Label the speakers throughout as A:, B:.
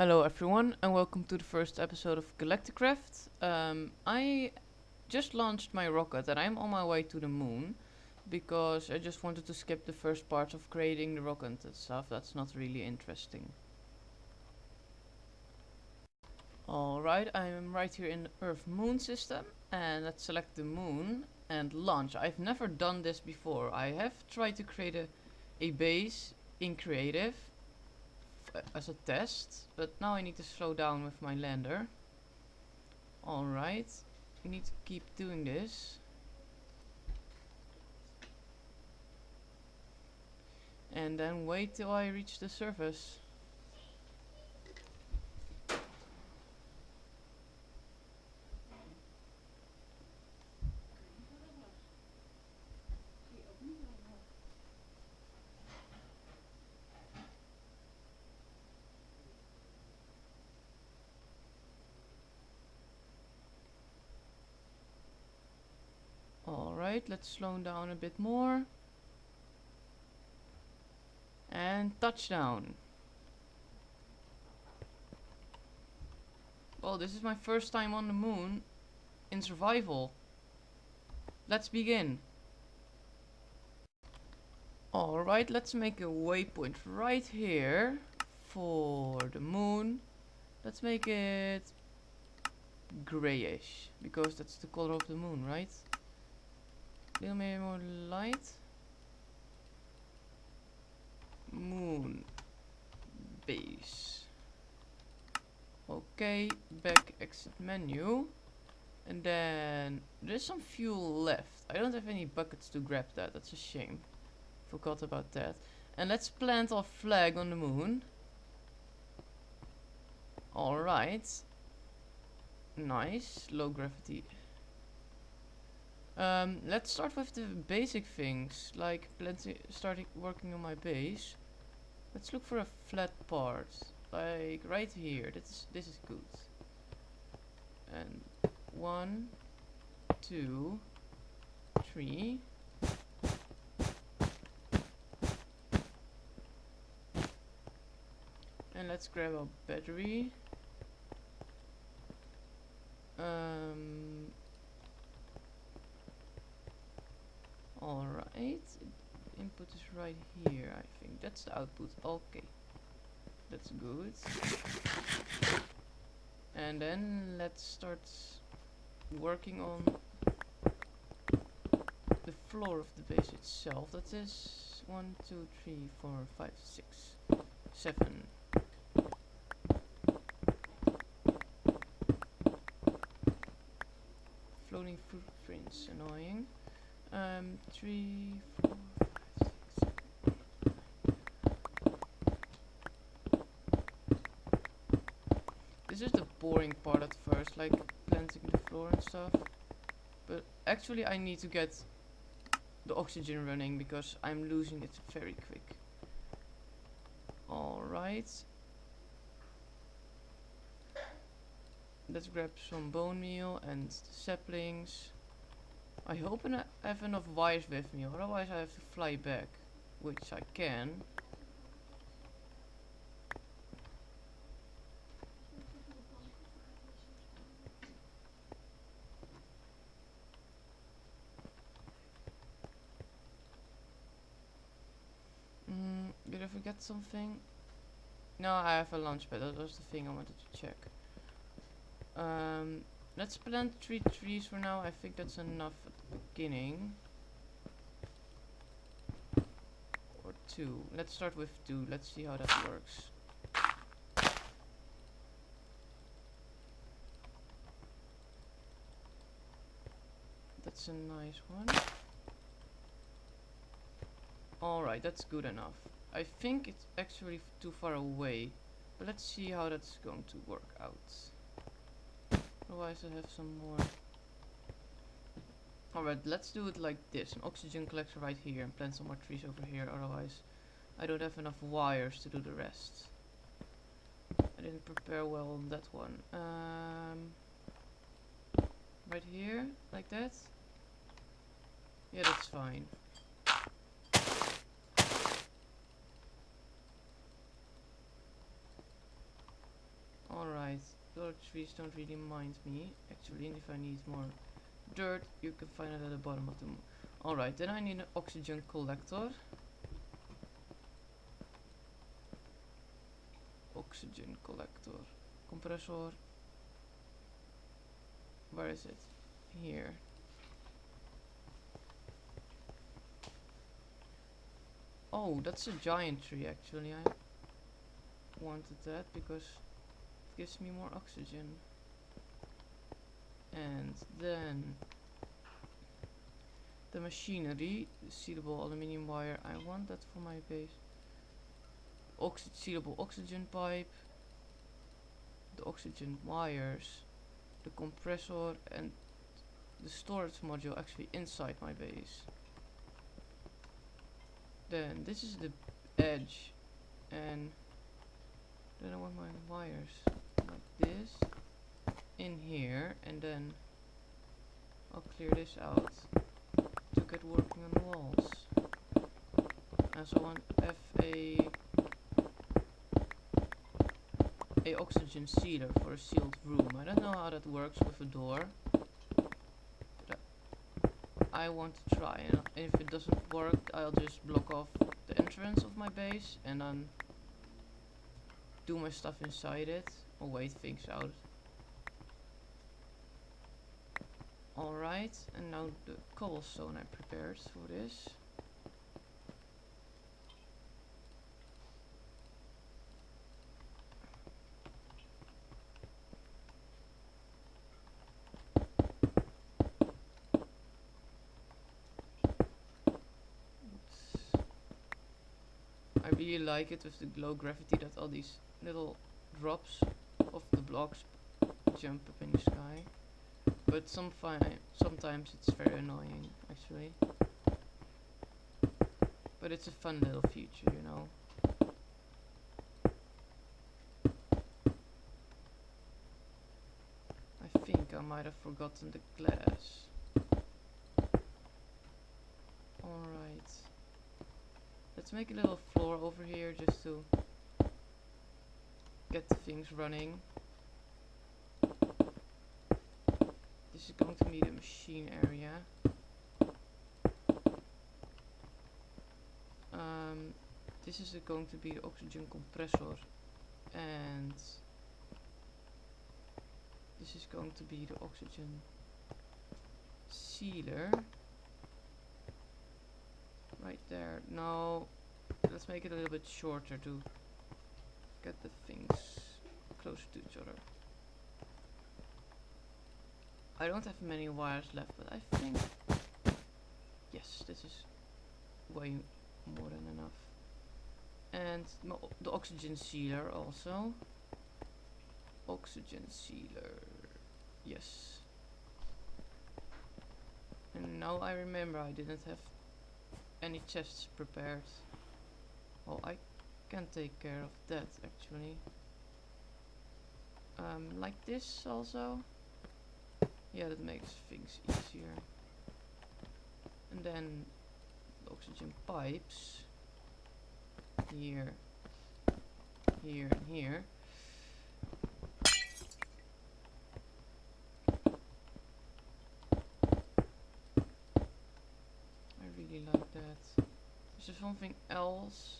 A: Hello everyone and welcome to the first episode of galacticraft. I just launched my rocket and I'm on my way to the moon because I just wanted to skip the first part of creating the rocket and stuff. That's not really interesting. Alright, I'm right here in the Earth-Moon system and let's select the moon and launch. I've never done this before. I have tried to create a base in creative as a test, but now I need to slow down with my lander. Alright, we need to keep doing this. And then wait till I reach the surface. Alright, let's slow down a bit more. And touchdown. Well, this is my first time on the moon in survival. Let's begin. Alright, let's make a waypoint right here for the moon. Let's make it grayish because that's the color of the moon, right? A little bit more light. Moon base. Okay, back exit menu. And then there's some fuel left. I don't have any buckets to grab that. That's a shame. Forgot about that. And let's plant our flag on the moon. Alright. Nice. Low gravity. Let's start with the basic things, like starting working on my base. Let's look for a flat part, like right here. This is good. And 1, 2, 3. And let's grab a battery. Alright, input is right here, I think. That's the output. Okay, that's good. And then let's start working on the floor of the base itself. That is 1, 2, 3, 4, 5, 6, 7. Floating footprints, annoying. 3, 4, 5, 6, 7. This is the boring part at first, like planting the floor and stuff. But actually I need to get the oxygen running because I'm losing it very quick. Alright. Let's grab some bone meal and saplings. I hope I have enough wires with me, otherwise I have to fly back, which I can. Did I forget something? No, I have a launch pad. That was the thing I wanted to check. Let's plant 3 trees for now. I think that's enough at the beginning. Or 2. Let's start with 2. Let's see how that works. That's a nice one. Alright, that's good enough. I think it's actually too far away. But let's see how that's going to work out. Otherwise I have some more. Alright, let's do it like this. An oxygen collector right here and plant some more trees over here. Otherwise I don't have enough wires to do the rest. I didn't prepare well on that one. Right here, like that. Yeah, that's fine. trees don't really mind me, actually, and if I need more dirt, you can find it at the bottom of the moon. Alright, then I need an oxygen collector. Oxygen collector. Compressor. Where is it? Here. Oh, that's a giant tree actually. I wanted that because it gives me more oxygen. And then the machinery, the sealable aluminium wire, I want that for my base. Sealable oxygen pipe, the oxygen wires, the compressor, and the storage module actually inside my base. Then this is the edge, and then I want my wires like this in here, and then I'll clear this out to get working on the walls. I also want a oxygen sealer for a sealed room. I don't know how that works with a door, but I want to try, and if it doesn't work, I'll just block off the entrance of my base and then do my stuff inside it or wait things out. Alright, and now the cobblestone I prepared for this. I really like it with the glow gravity that all these little drops of the blocks jump up in the sky. But sometimes it's very annoying, actually. But it's a fun little feature, you know. I think I might have forgotten the glass. Alright. Let's make a little floor over here just to get things running. This is going to be the machine area. This is going to be the oxygen compressor, and this is going to be the oxygen sealer. Right there. Now let's make it a little bit shorter to get the things closer to each other. I don't have many wires left, but I think yes, this is way more than enough. And the oxygen sealer also. Oxygen sealer. Yes. And now I remember I didn't have any chests prepared. Well, I can take care of that actually. Like this also. Yeah, that makes things easier. And then the oxygen pipes. Here, here, and here. I really like that. Is there something else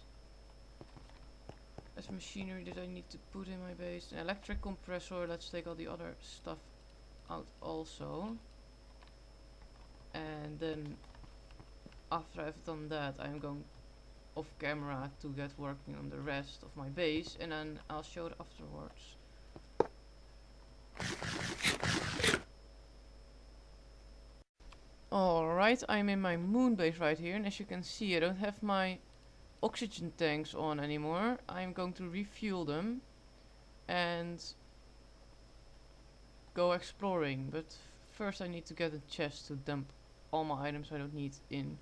A: as machinery that I need to put in my base? An electric compressor. Let's take all the other stuff out also. And then after I've done that, I'm going off camera to get working on the rest of my base, and then I'll show it afterwards. Alright, I'm in my moon base right here, and as you can see I don't have my oxygen tanks on anymore. I'm going to refuel them and go exploring, but first I need to get a chest to dump all my items I don't need in.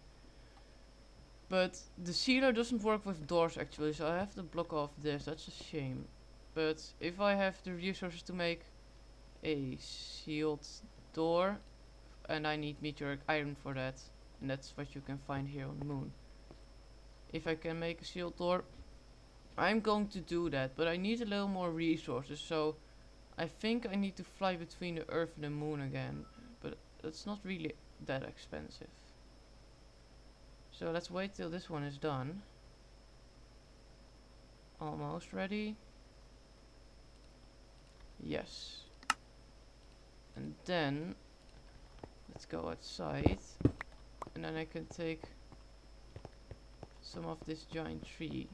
A: But the sealer doesn't work with doors actually, so I have to block off this. That's a shame. But if I have the resources to make a sealed door, and I need meteoric iron for that, and that's what you can find here on the moon. If I can make a sealed door, I'm going to do that, but I need a little more resources, so I think I need to fly between the Earth and the Moon again, but it's not really that expensive. So let's wait till this one is done. Almost ready. Yes. And then let's go outside, and then I can take some of this giant tree,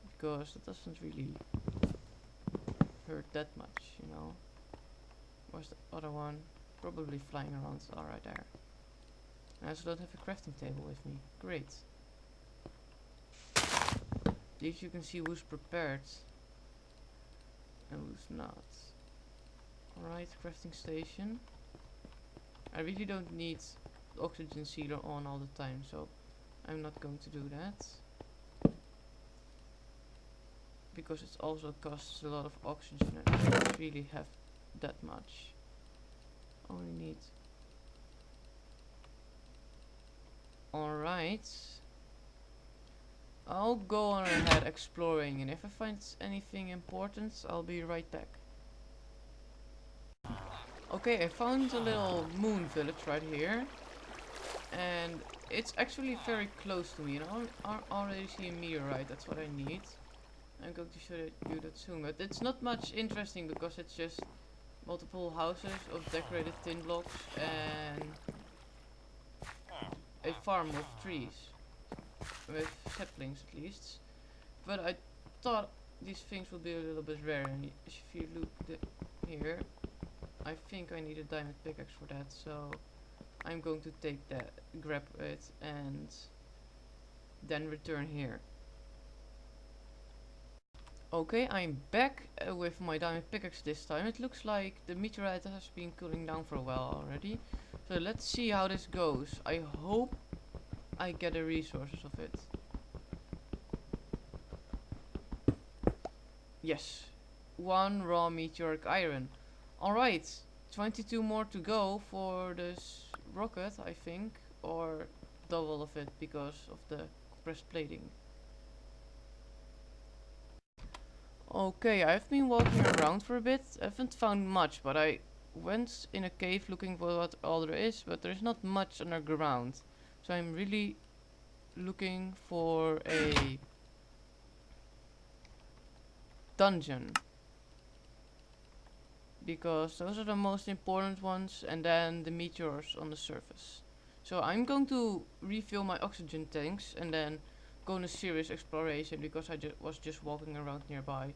A: because it doesn't really hurt that much, you know. Where's the other one? Probably flying around. Alright, there. I also don't have a crafting table with me. Great. At least you can see who's prepared and who's not. Alright, crafting station. I really don't need the oxygen sealer on all the time, so I'm not going to do that. Because it also costs a lot of oxygen and I don't really have that much. Only need... Alright. I'll go on ahead exploring, and if I find anything important, I'll be right back. Okay, I found a little moon village right here. And it's actually very close to me, and I already see a meteorite. That's what I need. I'm going to show you that soon, but it's not much interesting because it's just multiple houses of decorated tin blocks and a farm of trees with saplings at least. But I thought these things would be a little bit rare, and if you look here, I think I need a diamond pickaxe for that, so I'm going to take that, grab it, and then return here. Okay, I'm back with my diamond pickaxe this time. It looks like the meteorite has been cooling down for a while already. So let's see how this goes. I hope I get the resources of it. Yes, 1 raw meteoric iron. Alright, 22 more to go for this rocket, I think, or double of it because of the compressed plating. Okay, I've been walking around for a bit. I haven't found much, but I went in a cave looking for what all there is, but there's not much underground. So I'm really looking for a dungeon, because those are the most important ones, and then the meteors on the surface. So I'm going to refill my oxygen tanks and then go on a serious exploration, because I was just walking around nearby.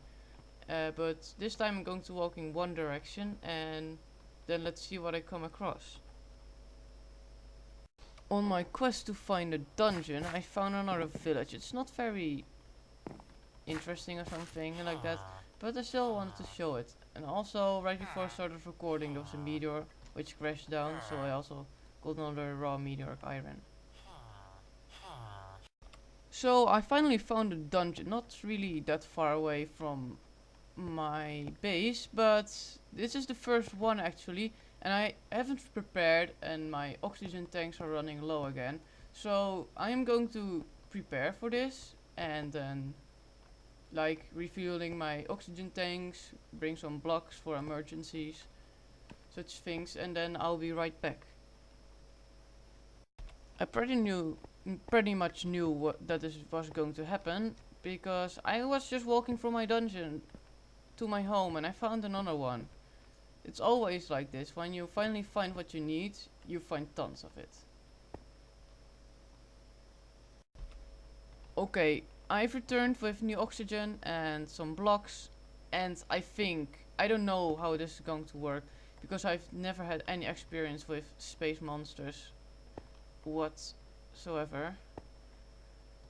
A: But this time I'm going to walk in one direction, and then let's see what I come across. On my quest to find a dungeon, I found another village. It's not very interesting or something like that, but I still wanted to show it. And also, right before I started recording, there was a meteor which crashed down, so I also got another raw meteoric iron. So I finally found a dungeon, not really that far away from my base, but this is the first one actually, and I haven't prepared, and my oxygen tanks are running low again. So I am going to prepare for this, and then like refueling my oxygen tanks, bring some blocks for emergencies, such things, and then I'll be right back. I pretty much knew that this was going to happen, because I was just walking from my dungeon to my home and I found another one. It's always like this: when you finally find what you need, you find tons of it. Okay, I've returned with new oxygen and some blocks, and I don't know how this is going to work, because I've never had any experience with space monsters whatsoever.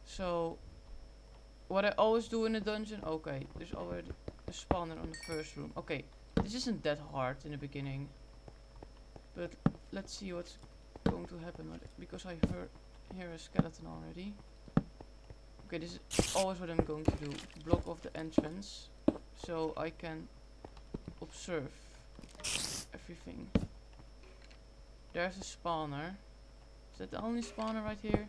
A: So what I always do in a dungeon, okay, there's already a spawner on the first room. Okay, this isn't that hard in the beginning, but let's see what's going to happen with it, because I hear a skeleton already. Okay, this is always what I'm going to do. Block off the entrance so I can observe everything. There's a spawner. Is that the only spawner right here?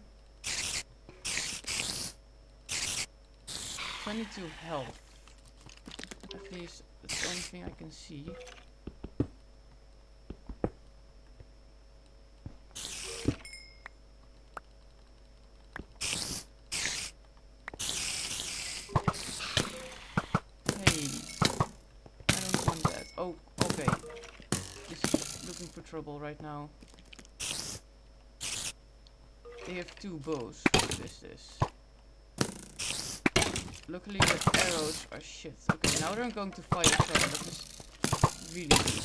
A: 22 health. At least that's the only thing I can see. Hey, I don't want that. Oh, okay. This is looking for trouble right now. They have 2 bows. What is this? Luckily the arrows are shit. Okay, now they're going to fight each other. That is really good.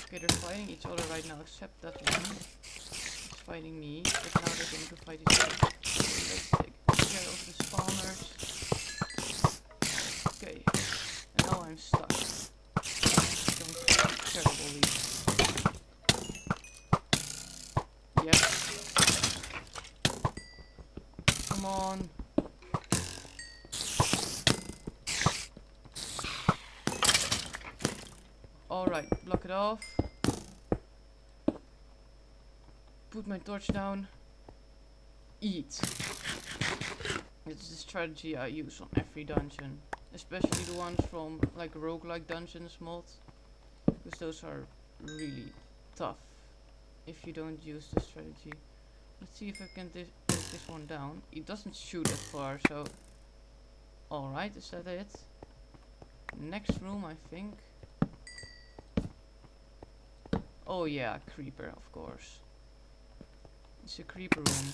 A: Okay, they're fighting each other right now, except that one is fighting me. But now they're going to fight each other. Okay, let's take care of the spawners. Okay, and now I'm stuck. It's going to be terribly. Yep. Come on. Alright, block it off. Put my torch down. Eat. It's the strategy I use on every dungeon. Especially the ones from like roguelike dungeons mod. Because those are really tough if you don't use the strategy. Let's see if I can take this one down. It doesn't shoot that far, so... Alright, is that it? Next room, I think. Oh yeah, creeper, of course. It's a creeper room.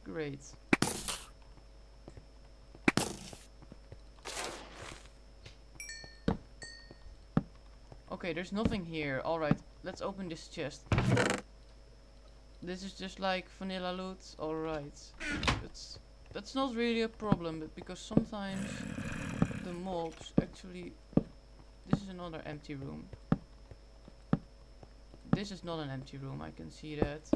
A: Great. Okay, there's nothing here. Alright, let's open this chest. This is just like vanilla loot. Alright. That's not really a problem, but because sometimes the mobs actually... This is another empty room. This is not an empty room, I can see that.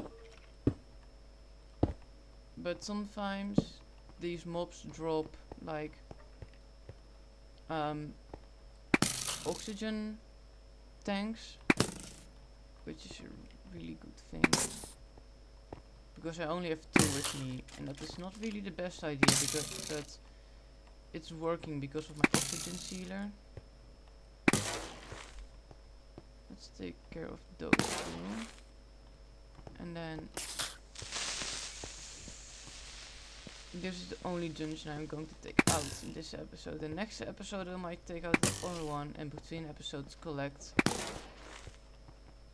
A: But sometimes these mobs drop like oxygen tanks, which is a really good thing. Because I only have 2 with me, and that is not really the best idea because that it's working because of my oxygen sealer. Let's take care of those 2. And then this is the only dungeon I'm going to take out in this episode. The next episode I might take out the other one, and between episodes collect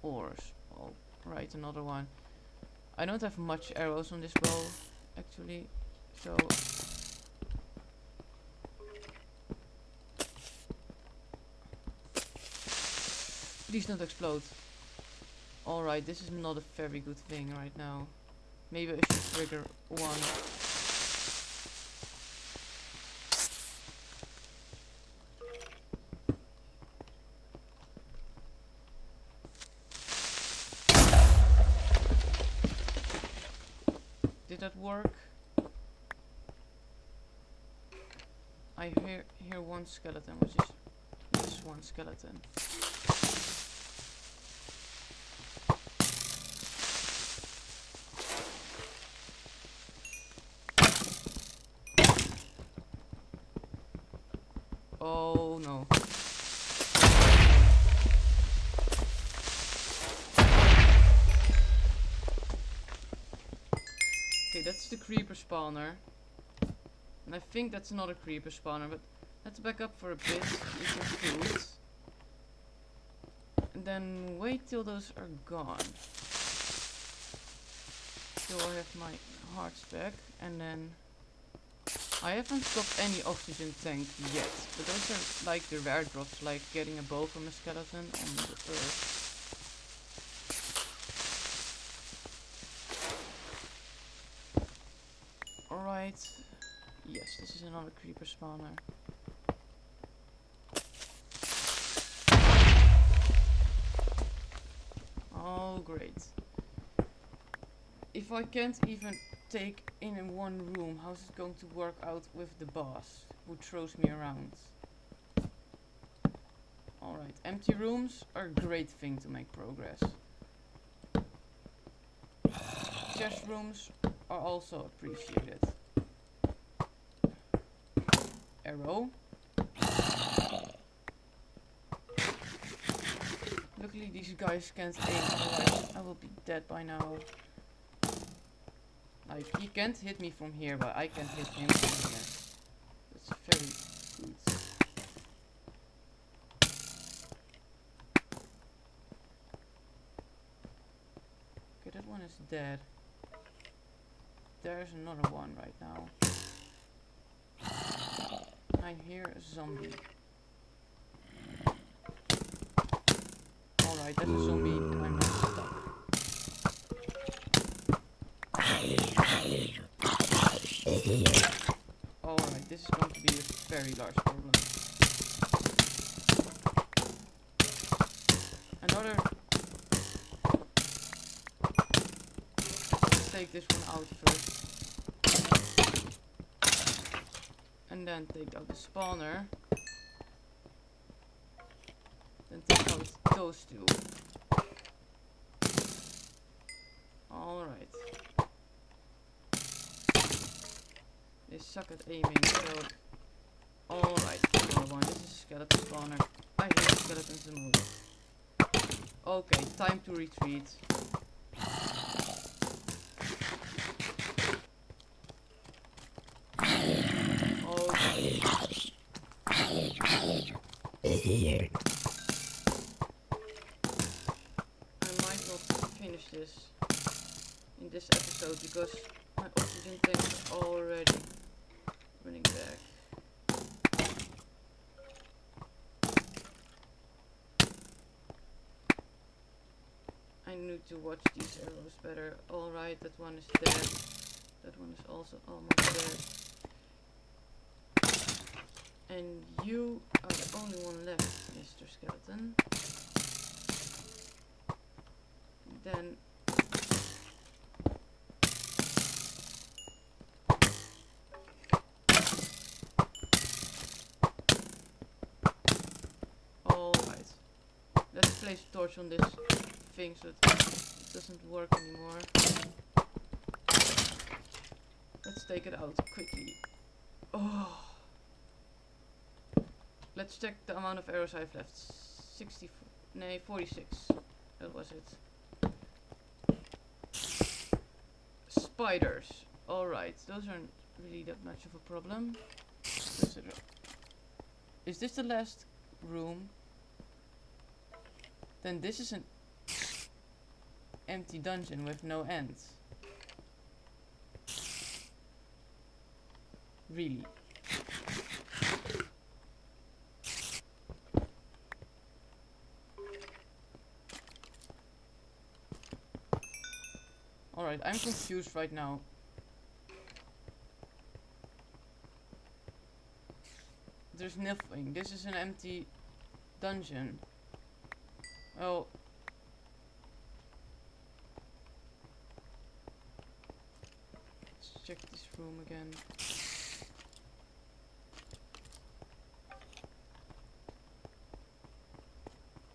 A: ores. Oh, right, another one. I don't have much arrows on this bow, actually, so... Please don't explode. Alright, this is not a very good thing right now. Maybe I should trigger one. Did that work? I hear one skeleton, which is this one skeleton. Oh no. Okay, that's the creeper spawner. And I think that's not a creeper spawner, but let's back up for a bit with the food. And then wait till those are gone. So I have my hearts back, and then I haven't got any oxygen tank yet, but those are like the rare drops, like getting a bow from a skeleton on the earth. Alright, yes, this is another creeper spawner. Oh great. If I can't even take in one room, how's it going to work out with the boss who throws me around? Alright, Alright, empty rooms are a great thing to make progress. Chest rooms are also appreciated. Arrow. Luckily these guys can't aim, otherwise I will be dead by now. Like, he can't hit me from here, but I can hit him from here. That's very good. Okay, that one is dead. There's another one right now. I hear a zombie. Alright, that's a zombie and I'm not stuck. Alright, this is going to be a very large problem. Another... Let's take this one out first. And then take out the spawner. Then take out those two. Alright. They suck at aiming, so... Alright, another one. This is a skeleton spawner. I hate skeletons the most. Okay, time to retreat. Okay. I might not finish this in this episode because my oxygen tanks are already running back. I need to watch these arrows better. Alright, that one is dead. That one is also almost dead. And you are the only one left, Mr. Skeleton. Then... Alright. Let's place a torch on this thing so that it doesn't work anymore. Let's take it out quickly. Oh. Let's check the amount of arrows I've left. 46. That was it. Spiders. Alright, those aren't really that much of a problem. Is this the last room? Then this is an empty dungeon with no end. Really? Alright, I'm confused right now. There's nothing. This is an empty dungeon. Well... Let's check this room again.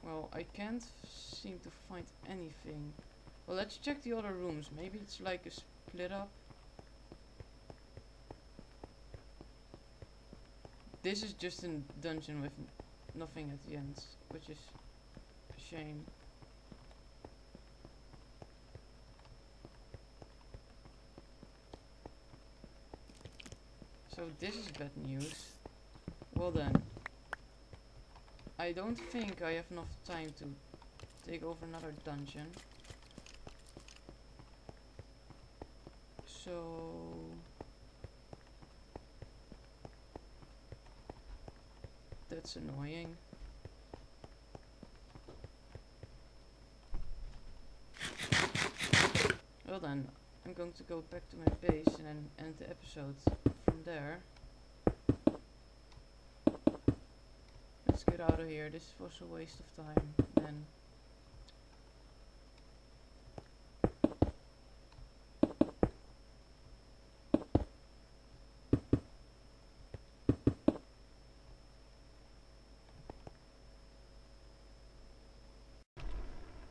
A: Well, I can't seem to find anything. Well, let's check the other rooms. Maybe it's like a split up. This is just a dungeon with nothing at the end, which is a shame. So this is bad news. Well then. I don't think I have enough time to take over another dungeon. So... That's annoying. Well then, I'm going to go back to my base and then end the episode from there. Let's get out of here. This was a waste of time then.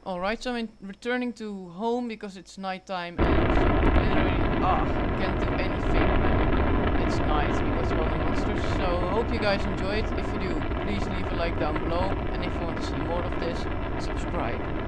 A: Alright, so I'm returning to home because it's nighttime and literally, can't do anything. It's night because of all the monsters. So hope you guys enjoyed. If you do, please leave a like down below. And if you want to see more of this, subscribe.